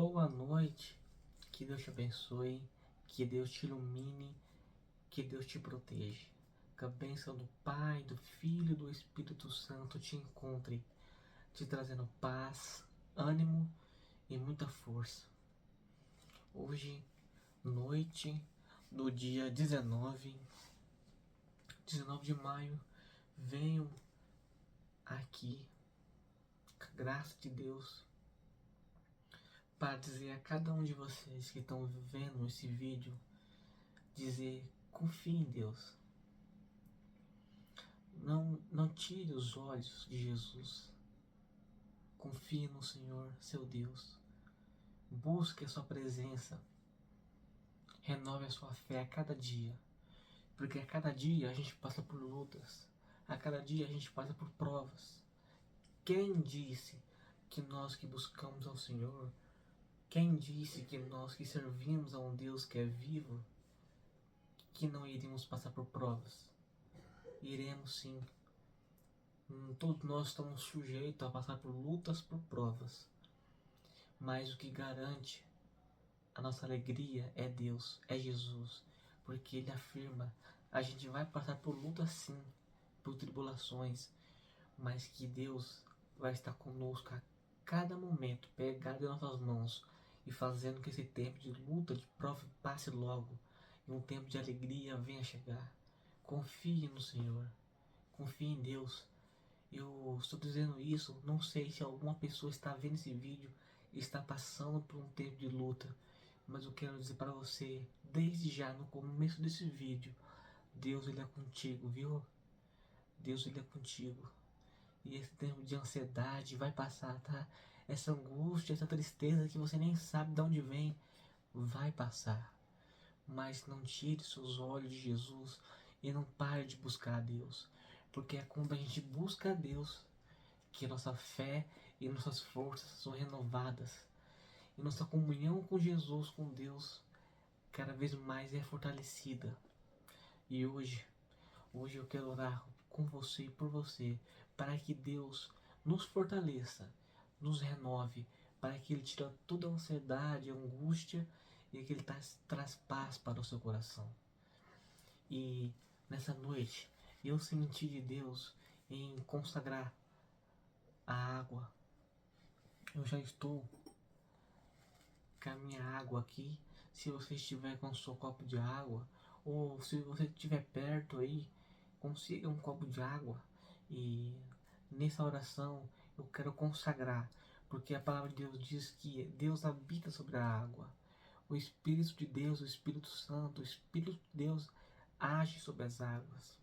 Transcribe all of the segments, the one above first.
Boa noite, que Deus te abençoe, que Deus te ilumine, que Deus te proteja. Que a bênção do Pai, do Filho e do Espírito Santo te encontre, te trazendo paz, ânimo e muita força. Hoje, noite do dia 19 de maio, venho aqui, com a graça de Deus, para dizer a cada um de vocês que estão vendo esse vídeo, dizer: confie em Deus. Não tire os olhos de Jesus. Confie no Senhor, seu Deus. Busque a sua presença. Renove a sua fé a cada dia. Porque a cada dia a gente passa por lutas. A cada dia a gente passa por provas. Quem disse que nós que buscamos ao Senhor, quem disse que nós que servimos a um Deus que é vivo, que não iríamos passar por provas? Iremos sim. Todos nós estamos sujeitos a passar por lutas, por provas. Mas o que garante a nossa alegria é Deus, é Jesus. Porque Ele afirma: a gente vai passar por lutas sim, por tribulações, mas que Deus vai estar conosco a cada momento, pegado em nossas mãos e fazendo que esse tempo de luta, de prova passe logo e um tempo de alegria venha chegar. Confie no Senhor, confie em Deus. Eu estou dizendo isso, não sei se alguma pessoa está vendo esse vídeo e está passando por um tempo de luta, mas eu quero dizer para você, desde já no começo desse vídeo, Deus Ele é contigo, viu? Deus Ele é contigo. E esse tempo de ansiedade vai passar, tá? Essa angústia, essa tristeza que você nem sabe de onde vem, vai passar. Mas não tire seus olhos de Jesus e não pare de buscar a Deus. Porque é quando a gente busca a Deus que nossa fé e nossas forças são renovadas. E nossa comunhão com Jesus, com Deus, cada vez mais é fortalecida. E hoje eu quero orar com você e por você, para que Deus nos fortaleça, nos renove, para que Ele tire toda a ansiedade, a angústia e que Ele traz paz para o seu coração. E nessa noite eu senti de Deus em consagrar a água. Eu já estou com a minha água aqui. Se você estiver com o seu copo de água, ou se você estiver perto aí, consiga um copo de água. E nessa oração eu quero consagrar, porque a palavra de Deus diz que Deus habita sobre a água. O Espírito de Deus, o Espírito Santo, o Espírito de Deus age sobre as águas.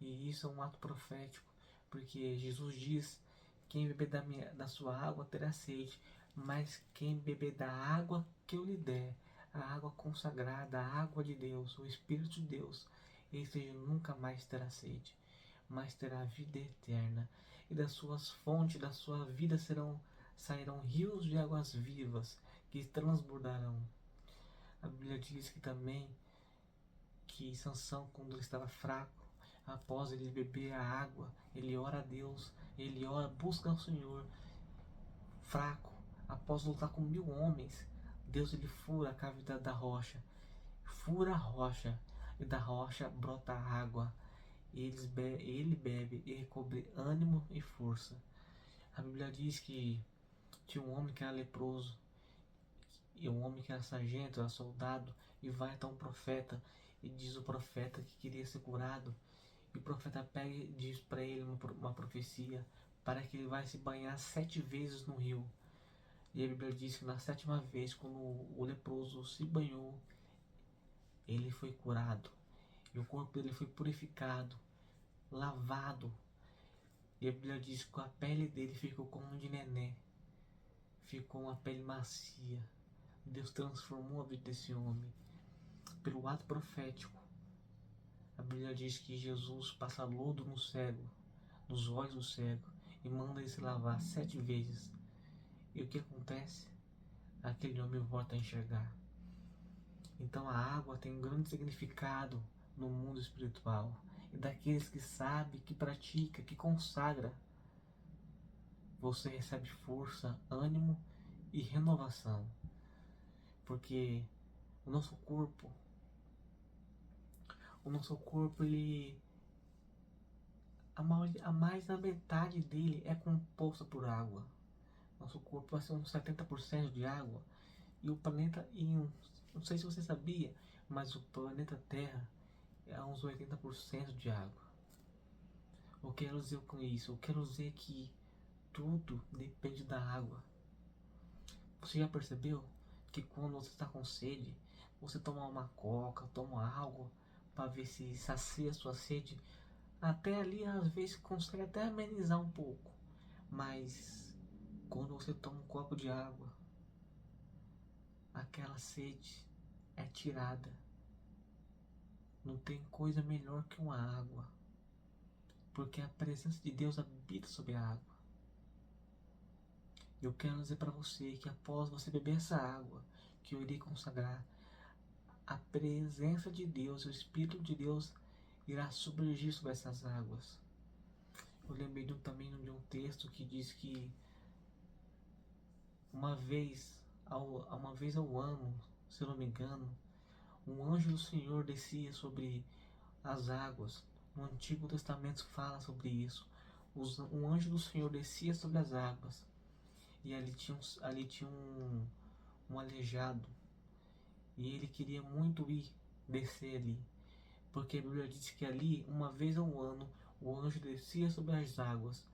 E isso é um ato profético, porque Jesus diz: quem beber da sua água terá sede, mas quem beber da água que eu lhe der, a água consagrada, a água de Deus, o Espírito de Deus, esse nunca mais terá sede, mas terá vida eterna. E das suas fontes, da sua vida sairão rios de águas vivas que transbordarão. A Bíblia diz que também que Sansão, quando ele estava fraco, após ele beber a água, ele ora a Deus, ele ora, busca ao Senhor. Fraco, após lutar com 1000 homens, Deus ele fura a cavidade da rocha, fura a rocha, e da rocha brota água. Ele bebe e recobre ânimo e força. A Bíblia diz que tinha um homem que era leproso, e um homem que era sargento, era soldado, e vai até um profeta, e diz o profeta que queria ser curado, e o profeta pega e diz para ele uma profecia, para que ele vai se banhar 7 vezes no rio. E a Bíblia diz que na 7ª vez, quando o leproso se banhou, ele foi curado, e o corpo dele foi purificado, lavado, e a Bíblia diz que a pele dele ficou como de neném, ficou uma pele macia. Deus transformou a vida desse homem pelo ato profético. A Bíblia diz que Jesus passa lodo no cego, nos olhos do cego, e manda ele se lavar 7 vezes. E o que acontece? Aquele homem volta a enxergar. Então a água tem um grande significado no mundo espiritual. E daqueles que sabe, que pratica, que consagra, você recebe força, ânimo e renovação. Porque o nosso corpo, ele, a mais da metade dele é composto por água. Nosso corpo vai ser uns 70% de água. E o planeta, não sei se você sabia, mas o planeta Terra é uns 80% de água. Eu quero dizer com isso? Eu quero dizer que tudo depende da água. Você já percebeu que quando você está com sede, você toma uma coca, toma água para ver se sacia a sua sede? Até ali às vezes consegue até amenizar um pouco, mas quando você toma um copo de água, aquela sede é tirada. Não tem coisa melhor que uma água, porque a presença de Deus habita sobre a água. Eu quero dizer para você que após você beber essa água, que eu irei consagrar, a presença de Deus, o Espírito de Deus irá submergir sobre essas águas. Eu lembrei também de um texto que diz que uma vez ao ano, se eu não me engano, um anjo do Senhor descia sobre as águas. No Antigo Testamento fala sobre isso. Um anjo do Senhor descia sobre as águas e ali tinha um aleijado, e ele queria muito descer ali, porque a Bíblia diz que ali, uma vez ao ano, o anjo descia sobre as águas,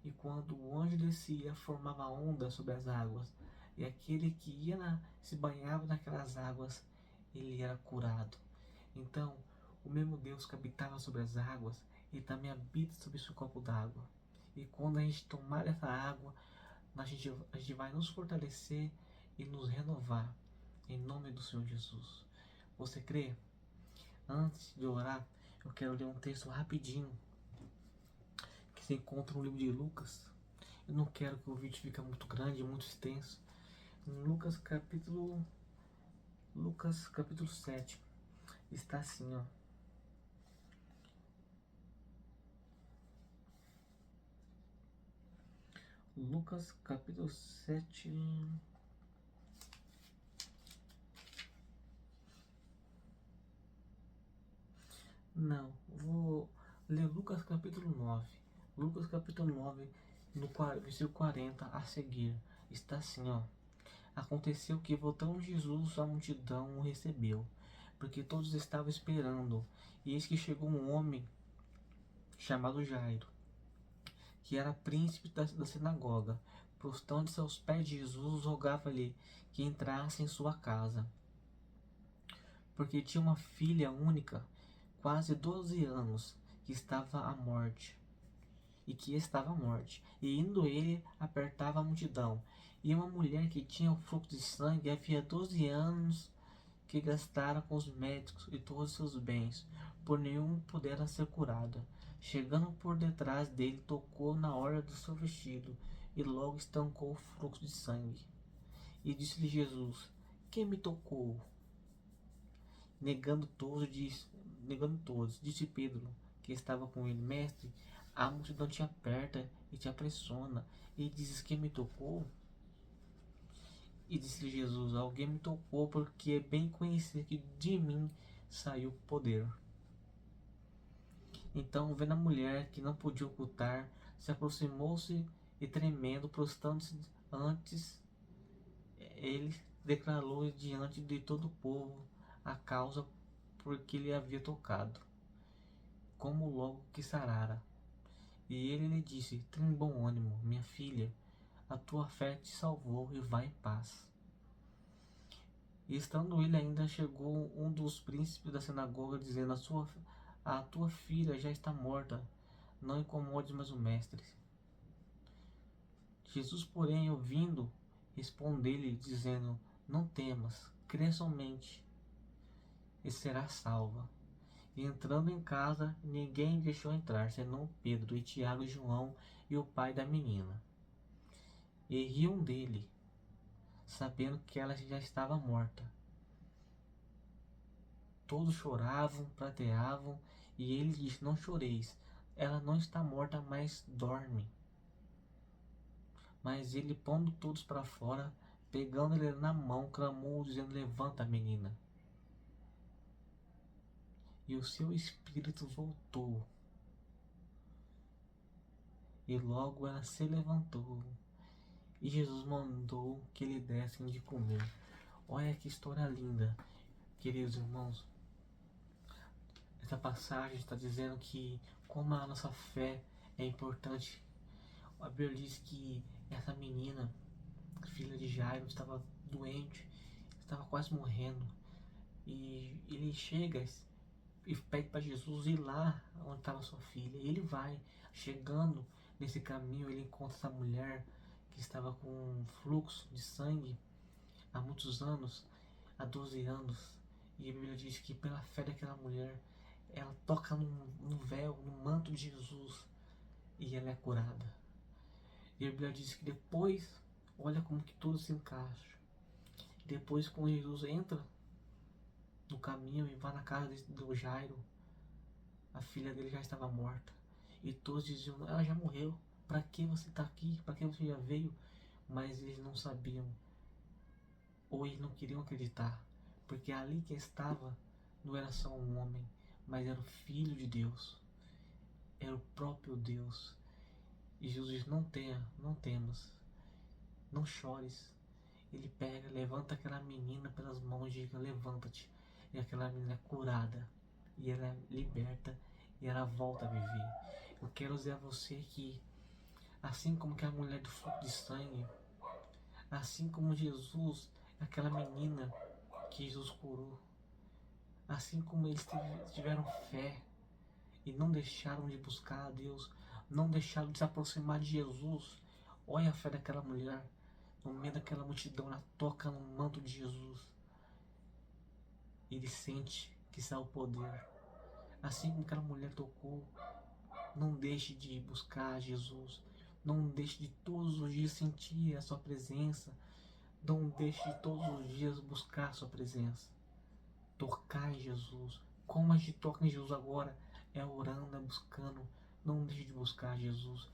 e quando o anjo descia, formava onda sobre as águas, e aquele que se banhava naquelas águas, ele era curado. Então, o mesmo Deus que habitava sobre as águas, ele também habita sobre esse copo d'água. E quando a gente tomar essa água, a gente vai nos fortalecer e nos renovar, em nome do Senhor Jesus. Você crê? Antes de orar, eu quero ler um texto rapidinho que se encontra no livro de Lucas. Eu não quero que o vídeo fique muito grande, muito extenso. Em Lucas capítulo 7, está assim, ó. Lucas capítulo 7. Não, vou ler Lucas capítulo 9. Lucas capítulo 9, no versículo 40 a seguir. Está assim, ó. Aconteceu que, voltando Jesus, a multidão o recebeu, porque todos estavam esperando. E eis que chegou um homem chamado Jairo, que era príncipe da sinagoga. Prostrando-se aos pés de Jesus, rogava-lhe que entrasse em sua casa, porque tinha uma filha única, quase 12 anos, que estava à morte. E indo ele, apertava a multidão. E uma mulher que tinha o fluxo de sangue havia 12 anos, que gastara com os médicos e todos os seus bens, por nenhum pudera ser curada. Chegando por detrás dele, tocou na orla do seu vestido, e logo estancou o fluxo de sangue. E disse-lhe Jesus: Quem me tocou? Negando todos, disse Pedro, que estava com ele: Mestre, a multidão te aperta e te apressiona, e dizes: Quem me tocou? E disse-lhe Jesus: Alguém me tocou, porque é bem conhecido que de mim saiu o poder. Então, vendo a mulher que não podia ocultar, se aproximou-se e, tremendo, prostrando-se antes, ele declarou diante de todo o povo a causa por que lhe havia tocado, como logo que sarara. E ele lhe disse: Tem bom ânimo, minha filha, a tua fé te salvou, e vai em paz. E estando ele ainda, chegou um dos príncipes da sinagoga, dizendo: A tua filha já está morta, não incomodes mais o mestre. Jesus, porém, ouvindo, respondeu-lhe, dizendo: Não temas, crê somente, e serás salva. E entrando em casa, ninguém deixou entrar, senão Pedro e Tiago e João e o pai da menina. E riam dele, sabendo que ela já estava morta. Todos choravam, prateavam, e ele disse: Não choreis, ela não está morta, mas dorme. Mas ele, pondo todos para fora, pegando ele na mão, clamou, dizendo: levanta, menina. E o seu espírito voltou. E logo ela se levantou. E Jesus mandou que lhe dessem de comer. Olha que história linda, queridos irmãos. Essa passagem está dizendo que como a nossa fé é importante. A Bíblia diz que essa menina, filha de Jairo, estava doente, estava quase morrendo. E ele chega e pede para Jesus ir lá onde estava sua filha. E ele vai. Chegando nesse caminho, ele encontra essa mulher que estava com um fluxo de sangue há muitos anos, há 12 anos. E a Bíblia diz que pela fé daquela mulher, ela toca no véu, no manto de Jesus, e ela é curada. E a Bíblia diz que depois, olha como que tudo se encaixa. Depois, quando Jesus entra no caminho e vai na casa do Jairo, a filha dele já estava morta. E todos diziam: ela já morreu. Para que você está aqui? Para que você já veio? Mas eles não sabiam, ou eles não queriam acreditar, porque ali que estava não era só um homem, mas era o Filho de Deus, era o próprio Deus. E Jesus diz: não temas, não chores. Ele pega, levanta aquela menina pelas mãos e diz: levanta-te. E aquela menina é curada, e ela é liberta, e ela volta a viver. Eu quero dizer a você que, assim como que a mulher do fluxo de sangue, assim como Jesus, aquela menina que Jesus curou, assim como eles tiveram fé e não deixaram de buscar a Deus, não deixaram de se aproximar de Jesus. Olha a fé daquela mulher, no meio daquela multidão, ela toca no manto de Jesus. Ele sente que está o poder. Assim como aquela mulher tocou, não deixe de buscar Jesus. Não deixe de todos os dias sentir a sua presença. Não deixe de todos os dias buscar a sua presença. Tocar em Jesus. Como a gente toca em Jesus agora? É orando, é buscando. Não deixe de buscar Jesus.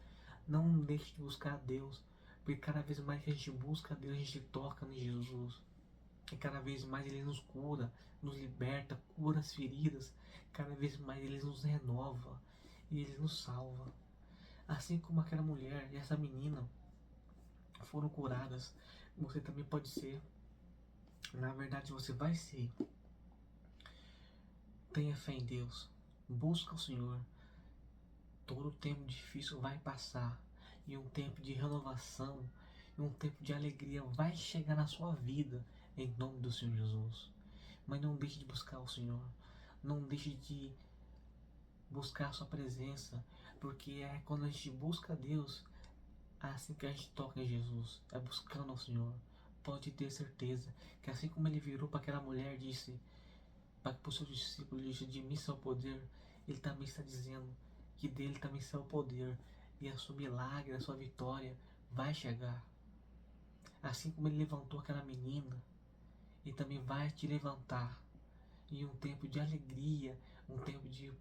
Não deixe de buscar a Deus. Porque cada vez mais que a gente busca a Deus, a gente toca em Jesus. E cada vez mais Ele nos cura, nos liberta, cura as feridas. Cada vez mais Ele nos renova e Ele nos salva. Assim como aquela mulher e essa menina foram curadas, você também pode ser. Na verdade, você vai ser. Tenha fé em Deus. Busca o Senhor. Todo tempo difícil vai passar. E um tempo de renovação, e um tempo de alegria vai chegar na sua vida, em nome do Senhor Jesus. Mas não deixe de buscar o Senhor. Não deixe de buscar a sua presença. Porque é quando a gente busca Deus, é assim que a gente toca em Jesus. É buscando o Senhor. Pode ter certeza que assim como ele virou para aquela mulher e disse, para o seu discípulo, disse: de mim seu poder, ele também está dizendo que dele também está o poder. E a seu milagre, a sua vitória vai chegar. Assim como ele levantou aquela menina, ele também vai te levantar. E um tempo de alegria, um tempo de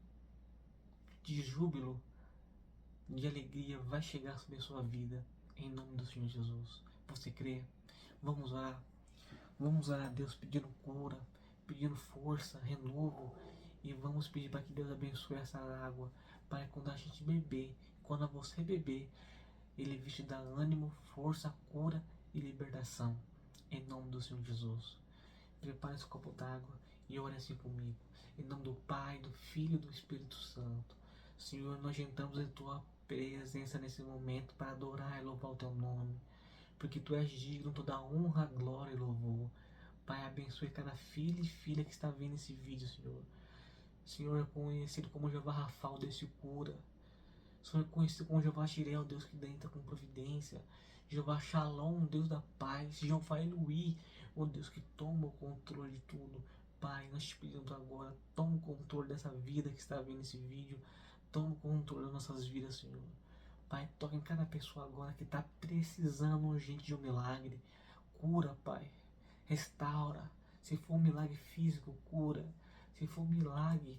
júbilo, de alegria vai chegar sobre a sua vida, em nome do Senhor Jesus. Você crê? Vamos orar. Vamos orar a Deus pedindo cura, pedindo força, renovo. E vamos pedir para que Deus abençoe essa água, para quando a gente beber, quando você beber, Ele viste dar ânimo, força, cura e libertação. Em nome do Senhor Jesus. Prepare esse copo d'água e ore assim comigo. Em nome do Pai, do Filho e do Espírito Santo. Senhor, nós entramos em Tua presença nesse momento para adorar e louvar o Teu nome. Porque Tu és digno toda honra, glória e louvor. Pai, abençoe cada filho e filha que está vendo esse vídeo, Senhor. Senhor, é conhecido como Jeová Rafa, o Deus que cura. Senhor, é conhecido como Jeová Jireh, o Deus que entra com providência. Jeová Shalom, o Deus da paz. Jeová Eluí, o Deus que toma o controle de tudo. Pai, nós te pedimos agora, toma o controle dessa vida que está vendo esse vídeo. Toma o controle das nossas vidas, Senhor. Pai, toca em cada pessoa agora que está precisando urgente de um milagre. Cura, Pai. Restaura. Se for um milagre físico, cura. Se for um milagre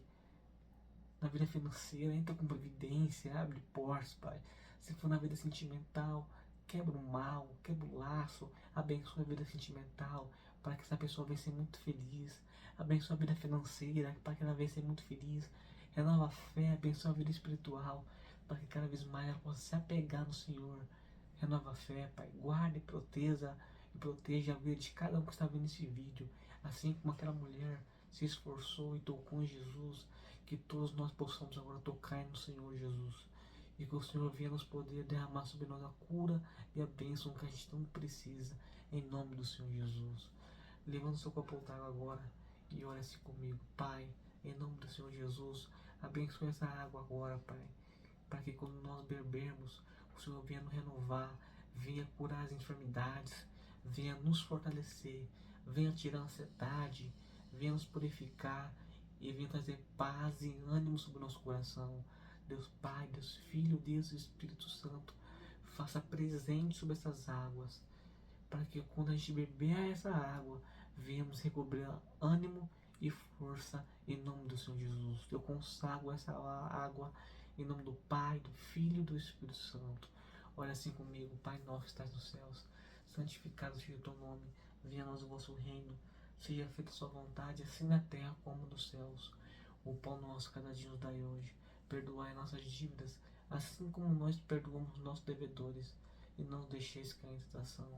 na vida financeira, entra com providência, abre portas, Pai. Se for na vida sentimental, quebra o mal, quebra o laço, abençoa a vida sentimental, para que essa pessoa venha ser muito feliz, abençoa a vida financeira, para que ela venha ser muito feliz, renova a fé, abençoa a vida espiritual, para que cada vez mais ela possa se apegar no Senhor, renova a fé, Pai, guarde e proteja a vida de cada um que está vendo esse vídeo, assim como aquela mulher se esforçou e tocou em Jesus, que todos nós possamos agora tocar no Senhor Jesus, e que o Senhor venha nos poder derramar sobre nós a cura e a bênção que a gente tanto precisa, em nome do Senhor Jesus. Levanta o seu copo d'água agora e ore assim comigo. Pai, em nome do Senhor Jesus, abençoe essa água agora, Pai, para que quando nós bebermos, o Senhor venha nos renovar, venha curar as enfermidades, venha nos fortalecer, venha tirar a ansiedade, venha nos purificar e venha trazer paz e ânimo sobre o nosso coração. Deus Pai, Deus Filho, Deus Espírito Santo, faça presente sobre essas águas, para que quando a gente beber essa água, venhamos recobrar ânimo e força em nome do Senhor Jesus. Eu consagro essa água em nome do Pai, do Filho e do Espírito Santo. Olha assim comigo, Pai nosso que estás nos céus, santificado seja o teu nome, venha a nós o vosso reino, seja feita a sua vontade, assim na terra como nos céus. O pão nosso cada dia nos dai hoje, perdoai nossas dívidas, assim como nós perdoamos os nossos devedores, e não nos deixeis cair em tentação,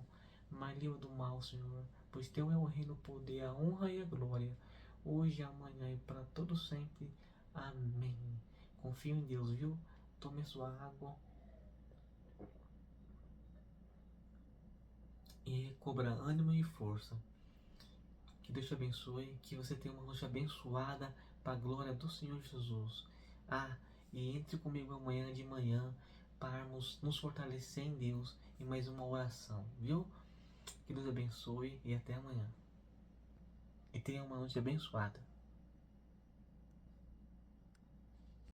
mas livra do mal, Senhor, pois teu é o reino, o poder, a honra e a glória, hoje, amanhã e para todo sempre. Amém. Confio em Deus, viu? Tome a sua água e cobra ânimo e força. Que Deus te abençoe, que você tenha uma noite abençoada para a glória do Senhor Jesus. E entre comigo amanhã de manhã para nos fortalecer em Deus em mais uma oração, viu? Que Deus abençoe e até amanhã. E tenha uma noite abençoada.